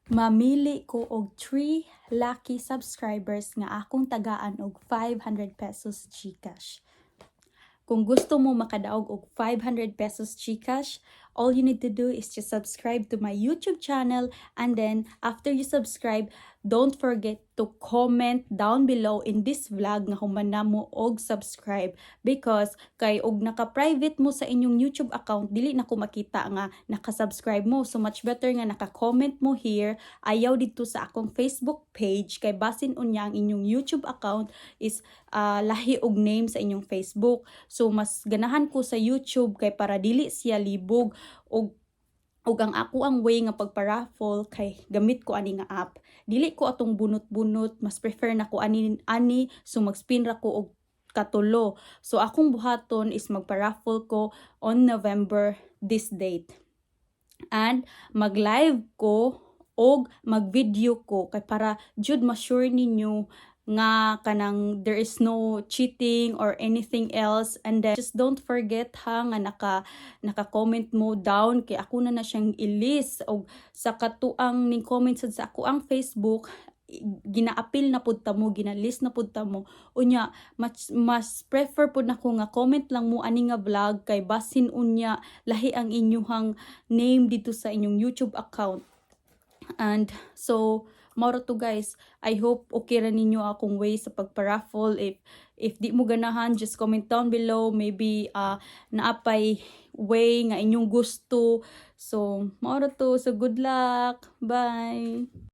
mamili ko og 3 lucky subscribers nga akong tagaan og 500 pesos GCash. Kung gusto mo makadaog og 500 pesos GCash, all you need to do is just subscribe to my YouTube channel, and then after you subscribe, don't forget to comment down below in this vlog nga humana mo og subscribe, because kay og naka-private mo sa inyong YouTube account, dili na ko makita nga naka-subscribe mo. So much better nga naka-comment mo here, ayaw dito sa akong Facebook page, kay basin unya ang inyong YouTube account is lahi og name sa inyong Facebook. So mas ganahan ko sa YouTube kay para dili siya libog, og ang ako ang way nga pagpa-raffle kay gamit ko ani nga app. Dili ko atong bunot-bunot, mas prefer na ko ani so mag-spin ra ko og katulo. So akong buhaton is magpa-raffle ko on November this date. And mag-live ko og mag-video ko kay para jud ma-sure ninyo nga kanang there is no cheating or anything else. And then just don't forget ha nga naka-comment mo down kay ako na siyang i-list, og sa katuang ning comment sa ako ang Facebook, gina-appeal na pud ta mo, gina-list na pud ta mo. Unya mas prefer pud nako nga comment lang mo ani nga vlog, kay basin unya lahi ang inyong name dito sa inyong YouTube account. And so moro to guys, I hope okay ra ninyo akong way sa pagpa-raffle. If di mo ganahan, just comment down below, maybe naapay way nga inyong gusto. So moro to, so good luck, bye.